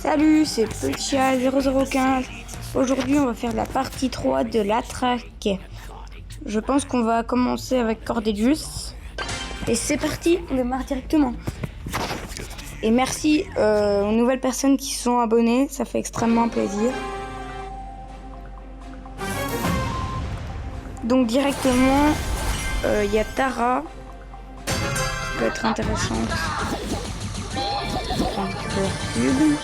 Salut, c'est Petia0015. Aujourd'hui, on va faire la partie 3 de la track. Je pense qu'on va commencer avec Cordelius. Et c'est parti, on démarre directement. Et merci aux nouvelles personnes qui se sont abonnées, ça fait extrêmement plaisir. Donc directement, il y a Tara, qui peut être intéressante. Cube.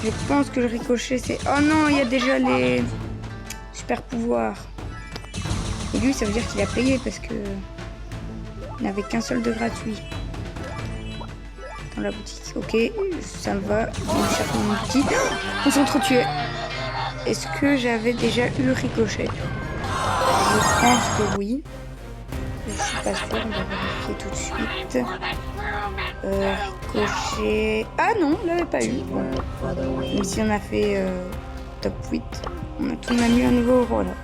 Je pense que le ricochet c'est... Oh non, il y a déjà les super pouvoirs. Et lui, ça veut dire qu'il a payé parce que il n'avait qu'un seul de gratuit dans la boutique. Ok, ça me va. On cherche mon outil. On s'entretuait. Est-ce que j'avais déjà eu ricochet? Je pense que oui. Je suis pas sûre, on va vérifier tout de suite. Ricochet... Ah non, on l'avait pas eu. Bon. Même si on a fait top 8, on a tout de même eu un nouveau euro là.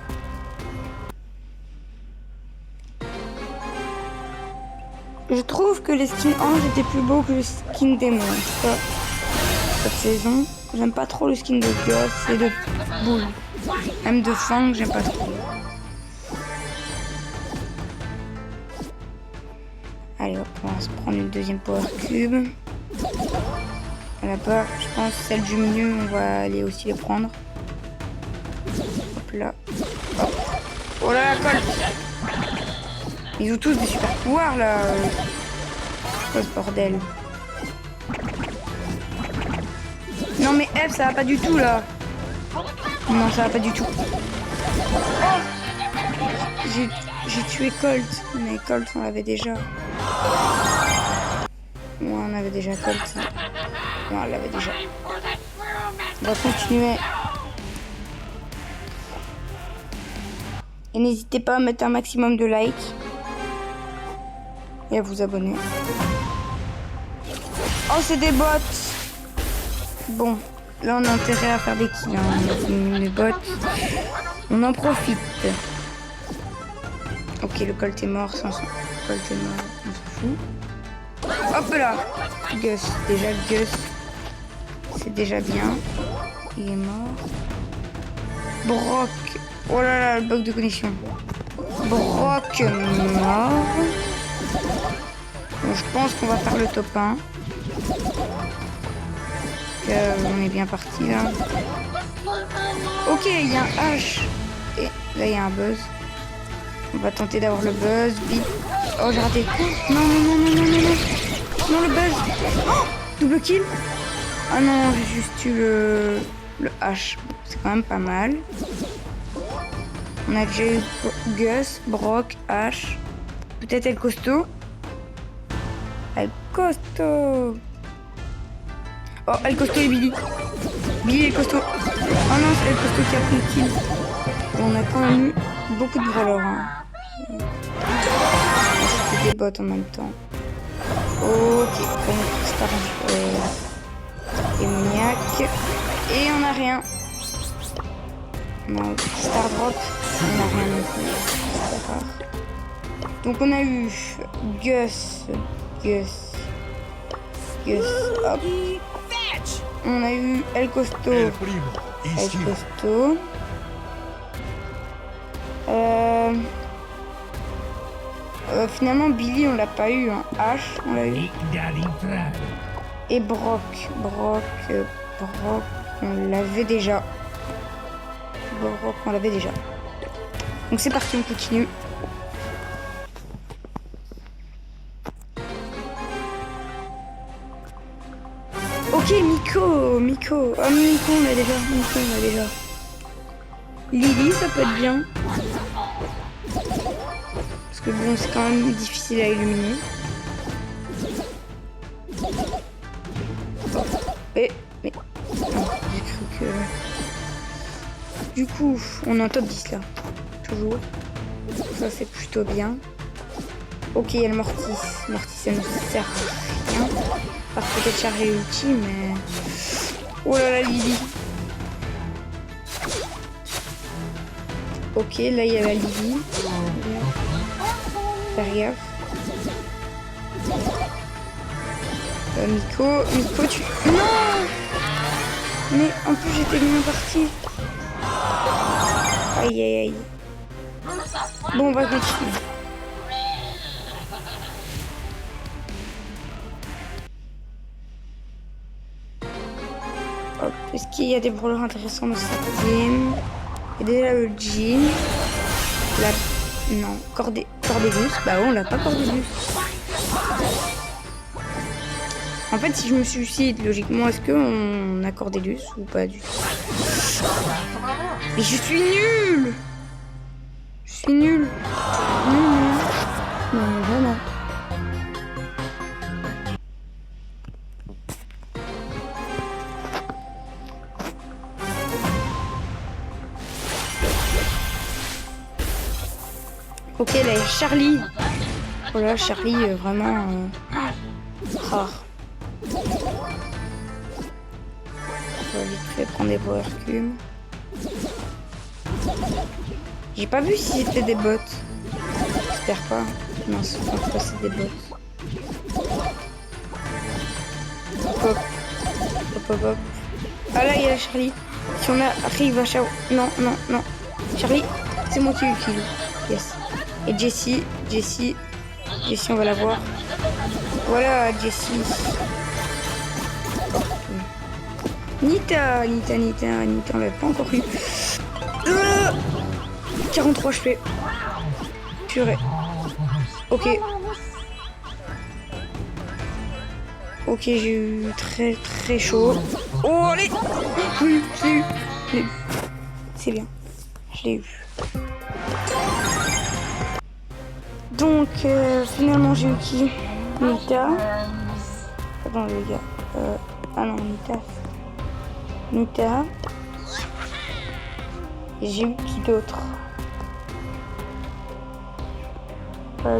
Je trouve que les skins ange étaient plus beaux que le skin démon. En tout cas, cette saison, j'aime pas trop le skin de gosse et de boule. Même de fang, j'aime pas trop. Allez hop, on va se prendre une deuxième power cube. Là-bas, je pense celle du milieu, on va aller aussi les prendre. Hop là. Hop. Oh là là, colle. Ils ont tous des super pouvoirs là. C'est quoi ce bordel? Non mais F, ça va pas du tout là. Non, ça va pas du tout. Oh, j'ai tué Colt. Mais Colt, on l'avait déjà. Ouais, on avait déjà Colt. Non, on l'avait déjà. On va continuer. Et n'hésitez pas à mettre un maximum de likes. Et à vous abonner. Oh, c'est des bots. Bon, là on a intérêt à faire des kills. Hein. On a fini les bots. On en profite. Ok, le Colt est mort. Sans son... Colt est mort. On s'en fout. Hop là. Gus. Déjà Gus. C'est déjà bien. Il est mort. Brock. Oh là là, le bug de connexion. Brock mort. Bon, je pense qu'on va faire le top 1. On est bien parti là. Ok, il y a un H. Et là, il y a un buzz. On va tenter d'avoir le buzz. Vite. Oh, j'ai raté. Non, non, non, non, non, non, non. Non, le buzz. Oh, double kill. Ah non, j'ai juste eu le H. C'est quand même pas mal. On a déjà eu Gus, Brock, H. Peut-être El Costo. El Costo. Oh, El Costo et Billy. Billy et El Costo. Oh non, c'est El Costo qui a pris le kill. On a quand même eu beaucoup de brawlers. Hein. C'était des bots en même temps. Ok, Star démoniaque. Et on n'a rien. Non, Star Drop, on n'a rien non plus. C'est pas rare. Donc on a eu Gus, hop. On a eu El Costo. Finalement Billy on l'a pas eu, hein. H on l'a eu. Et Brock, on l'avait déjà. Brock on l'avait déjà. Donc c'est parti, on continue. Ok, Miko. Oh, Miko on l'a déjà. Lily, ça peut être bien. Parce que bon, c'est quand même difficile à illuminer. Mais non, j'ai cru que... Du coup, on est en top 10 là. Toujours. Ça, c'est plutôt bien. Ok, il y a le Mortis. Mortis, ça ne sert à rien. Par peut-être charger l'outil, mais... Oh là là, Lily. Ok, là, il y a la Lily. Faire gaffe. Miko, tu... Non! Mais en plus, j'étais bien parti. Aïe, aïe, aïe. Bon, on va continuer. Hop, est-ce qu'il y a des brawlers intéressants dans cette game? Il y a déjà le Jean. La... Non, Cordelius. Bah ouais, on l'a pas Cordelius. En fait, si je me suicide, logiquement, est-ce qu'on a Cordelius ou pas du tout? Mais je suis nulle. Je suis nulle. Non, vraiment. Ok, là, il y a Charlie. Voilà, Charlie, vraiment rare. On va vite fait prendre des power cubes. J'ai pas vu si c'était des bots. J'espère pas. Non, je pense pas c'est des bots. Hop. Hop, hop, hop. Ah là, il y a Charlie. Si on arrive à Chao... Non, non, non. Charlie, c'est moi qui le kill. Yes. Et Jessie, on va la voir. Voilà, Jessie. Nita, on l'a pas encore eu. 43 HP. Purée. Ok. Ok, j'ai eu très très chaud. Oh, allez. Je l'ai eu. C'est bien. Je l'ai eu. Donc, finalement, j'ai eu qui? Nita. Attends, les gars. Ah non, Nita. Et j'ai eu qui d'autre?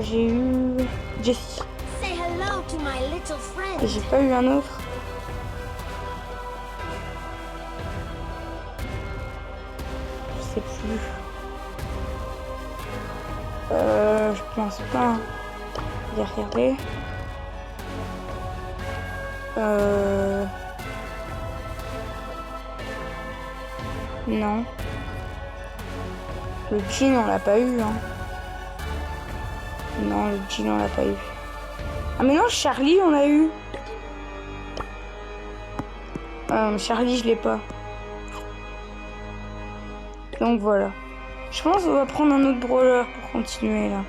J'ai eu Jessie. Et j'ai pas eu un autre. Je sais plus. Je pense pas. Je vais regarder. Non. Le jean, on l'a pas eu, hein. Non, le jean, on l'a pas eu. Ah, mais non, Charlie, on l'a eu. Charlie, je l'ai pas. Donc voilà. Je pense qu'on va prendre un autre brawler pour continuer là.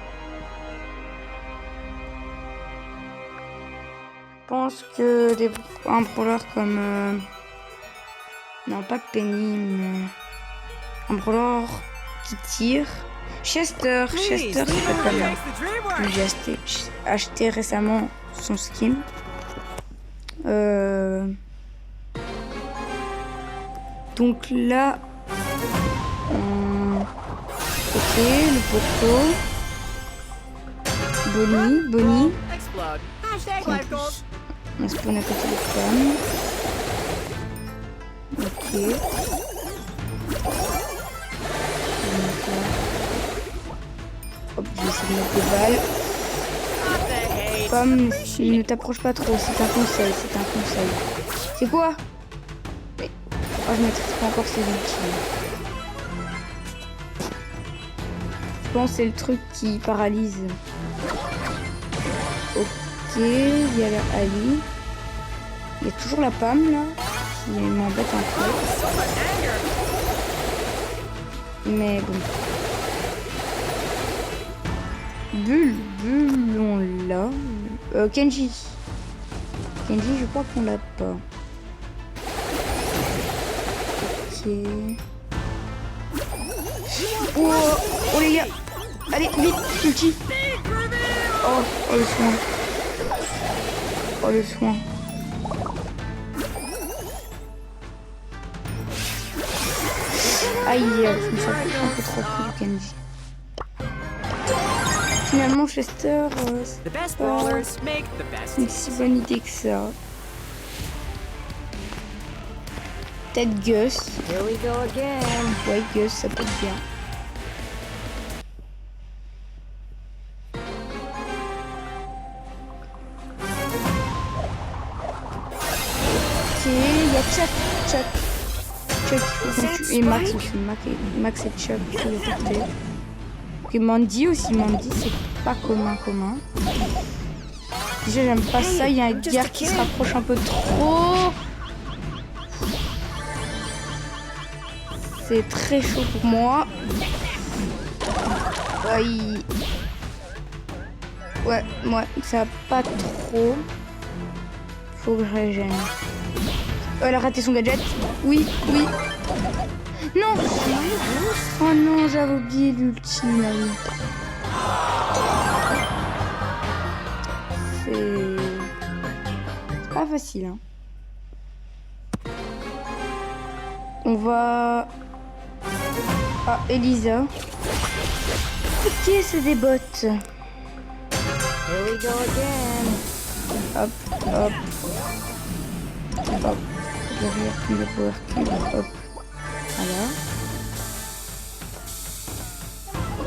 Je pense que un brawler comme... Non, pas Penny, mais... Un brawler qui tire. Chester, c'est pas mal. J'ai acheté récemment son skin. Donc là... Ok, le poteau. Bonnie. On spawn à côté des femmes. Ok. Hop, je vais essayer de mettre des balles. Pomme, ne t'approche pas trop, c'est un conseil. C'est quoi? Mais... Oh, je maîtrise pas encore ces outils. Je pense que c'est le truc qui paralyse. Ok, il y a la Ali. Il y a toujours la Pam là, qui m'embête un peu. Mais bon. Bulle, on l'a. Kenji, je crois qu'on l'a pas. Ok. Oh les gars. Allez, vite, ulti. Oh le soin. Aïe, je me suis un peu trop pris du Kenji. Finalement, Chester, c'est pas une si bonne idée que ça. Peut-être Gus. Ouais, Gus, ça peut être bien. Ok, il y a chat. Chuck, il faut qu'on tue. Et Max aussi. Max et Chuck, il faut les porter. Ok, Mandy aussi. Mandy, c'est pas commun. Déjà, j'aime pas ça. Il y a un gars qui se rapproche un peu trop. C'est très chaud pour moi. Aïe. Ouais, ça va pas trop. Faut que je régène. Oh, elle a raté son gadget. Oui. Non. Oh non, j'avais oublié l'ultime. C'est pas facile. Hein. On va... Ah, Elisa. Ok, c'est des bots. Here we go again. Hop. Derrière le power cube. Hop. Voilà.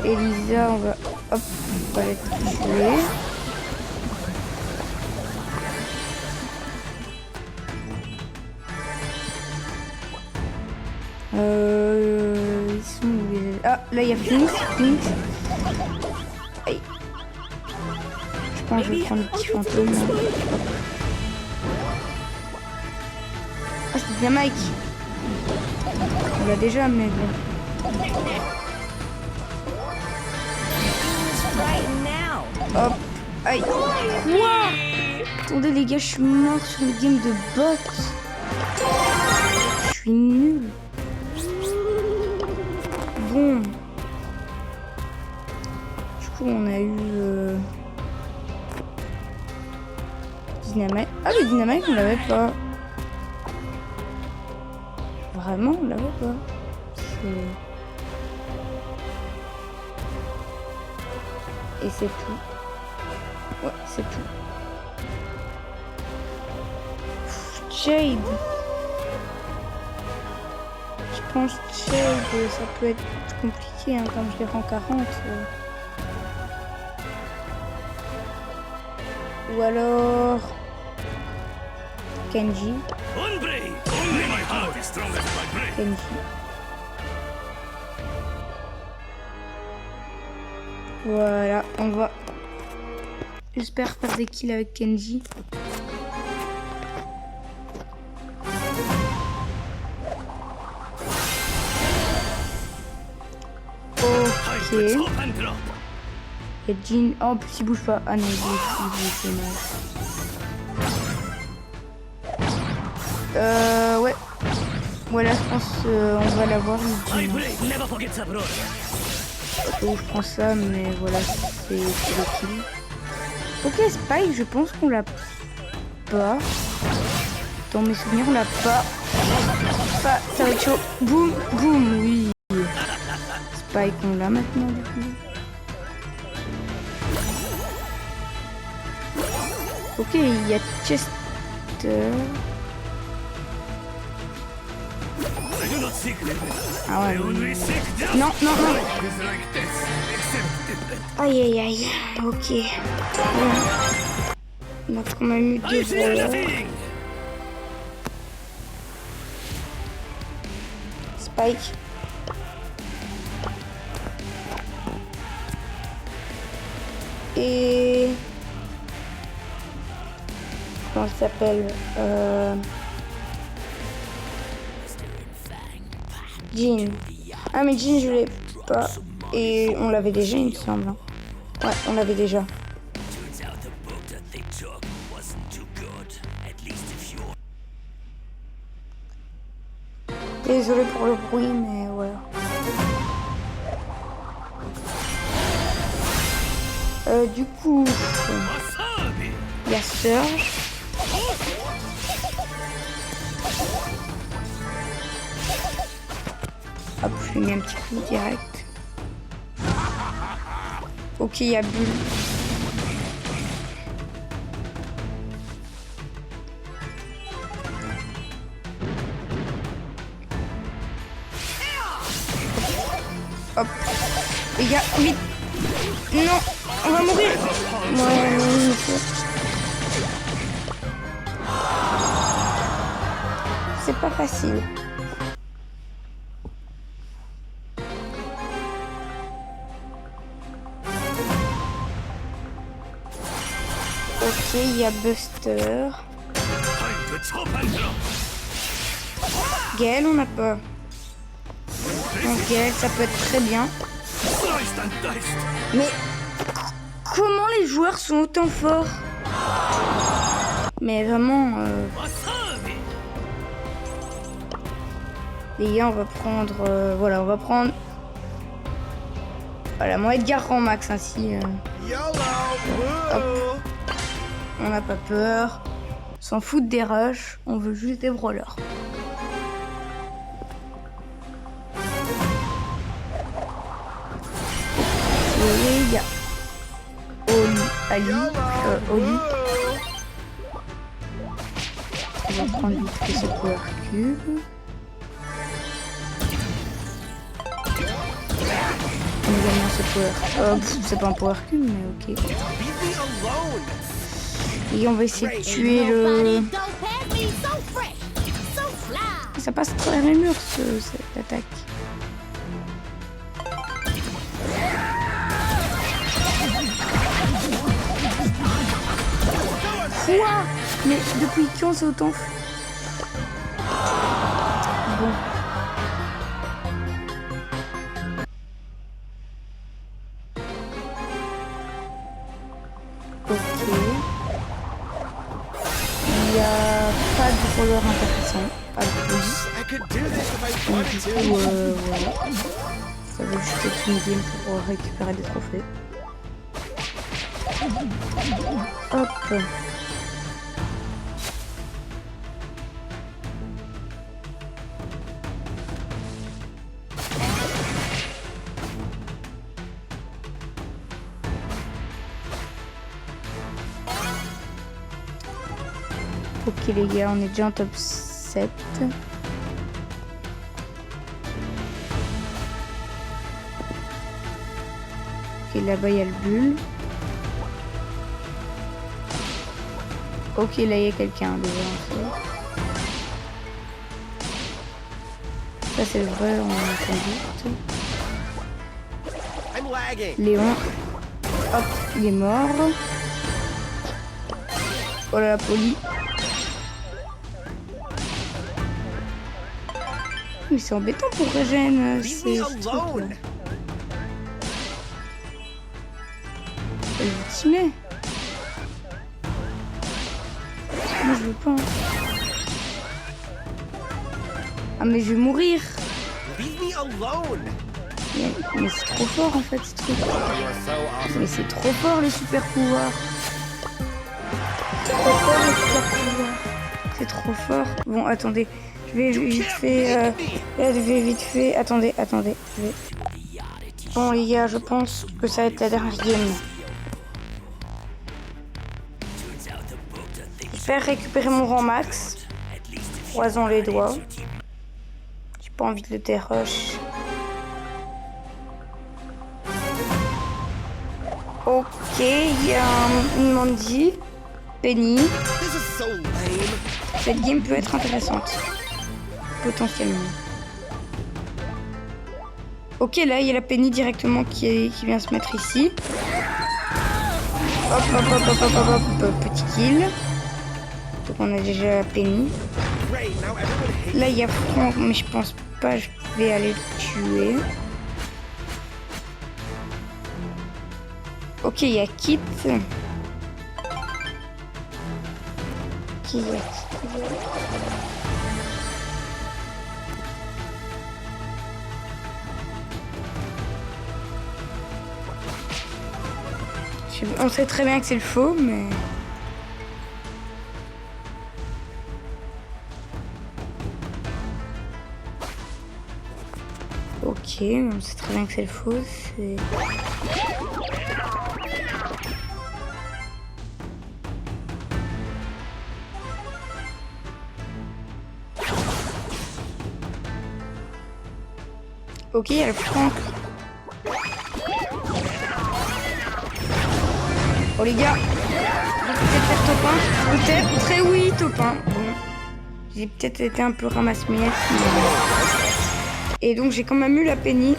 Elisa, on va... Hop. On va la tuer. Ils sont où les... Ah, là il y a Phoenix. Aïe. Je pense que je vais prendre le petit fantôme. Ah, c'est bien Mike. On l'a déjà, mais bon. Hop. Aïe. Quoi? Attendez les gars, je suis mort sur une game de bots. Je suis nul. Bon. Du coup, on a eu... Dynamite. Ah, le Dynamite, on l'avait pas. Vraiment, on l'avait pas. Et c'est tout. Ouais, c'est tout. Jade. Je pense que Jade, ça peut être compliqué, hein, comme je les rends 40. Ou alors... Kenji. Kenji. Voilà, on va... J'espère faire des kills avec Kenji. Ok. Et Jean... Oh, en plus il bouge pas. Ah non, il bouge, ouais. Voilà, je pense on va l'avoir. Je prends ça, mais voilà, c'est le kill. Ok, Spike, je pense qu'on l'a pas. Dans mes souvenirs, on l'a pas. Ça va être chaud. Boum, oui. Spike, on l'a maintenant, du coup. Ok, il y a Chester. Ah ouais. Non. Aïe. Ok. On a quand même eu deux voleurs. Spike. Et... Comment elle s'appelle Jean. Ah mais Jean je l'ai pas. Et on l'avait déjà il me semble. Ouais, on l'avait déjà. Désolé pour le bruit mais voilà. Du coup, il y a Surge. Hop, je lui mets un petit coup direct. Ok, il y a Bull. Hop. Les gars, vite. Non, on va mourir. Ouais, c'est pas facile. il y a Buster. Gaël, on n'a pas. Donc Gaël, ça peut être très bien. Mais comment les joueurs sont autant forts? Mais vraiment... Les gars, on va prendre... voilà, on va prendre... Voilà, mon Edgar rend max ainsi. Hop. On n'a pas peur. On s'en fout des rushs. On veut juste des brawlers. Et il y a Ali. Oli. On va prendre vite fait ce power cube. On va gagner ce power. C'est pas un power cube, mais ok. Et on va essayer de tuer le. Ça passe à travers les murs, cette attaque. Quoi? Mais depuis quand c'est autant? Bon. Ok. Il n'y a pas de brawler intéressant à la police. Donc du coup, voilà. Ça va juste être une game pour récupérer des trophées. Hop. Ok les gars, on est déjà en top 7. Ok, là-bas il y a le bulle. Ok, là il y a quelqu'un déjà en fait. Ça c'est le vrai, on entend vite. Léon. Hop, il est mort. Oh là la poli. Mais c'est embêtant pour Regen ces trucs-là. Elle est timée. Moi je veux pas. Ah mais je vais mourir. Mais c'est trop fort en fait ce truc. Mais c'est trop fort les super pouvoirs. C'est trop fort. Bon attendez. Je vais vite fait. Attendez. Bon les gars, je pense que ça va être la dernière game. J'espère récupérer mon rang max. Croisons les doigts. J'ai pas envie de le dérush. Ok, il y a une Mandy. Penny. Cette game peut être intéressante. Potentiellement. Ok, là, il y a la Penny directement qui vient se mettre ici. Hop, petit kill. Donc on a déjà la Penny. Là, il y a Franck, mais je pense pas je vais aller le tuer. Ok, il y a Kit. On sait très bien que c'est le faux, mais... Ok, on sait très bien que c'est le faux, c'est... Ok, il y a le Franck. Oh les gars, je vais peut-être faire top 1. Peut-être, très oui, top 1. Bon. J'ai peut-être été un peu ramasse-miettes. Mais... Et donc j'ai quand même eu la Penny.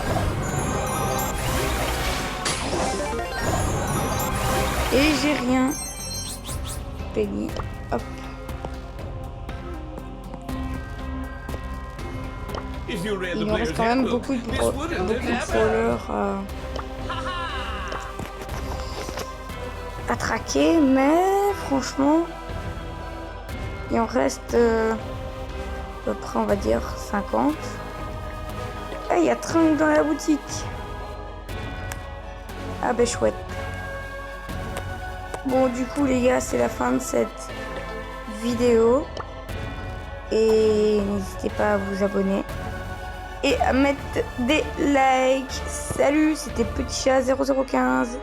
Et j'ai rien. Penny. Hop. If you read the Il nous reste player's quand même handbook, beaucoup de this wouldn't have happened. brawlers à traquer, mais franchement, il en reste à peu près, on va dire, 50. Ah, il y a Trunk dans la boutique. Ah ben chouette. Bon, du coup, les gars, c'est la fin de cette vidéo. Et n'hésitez pas à vous abonner. Et à mettre des likes. Salut, c'était Petit Chat 0015.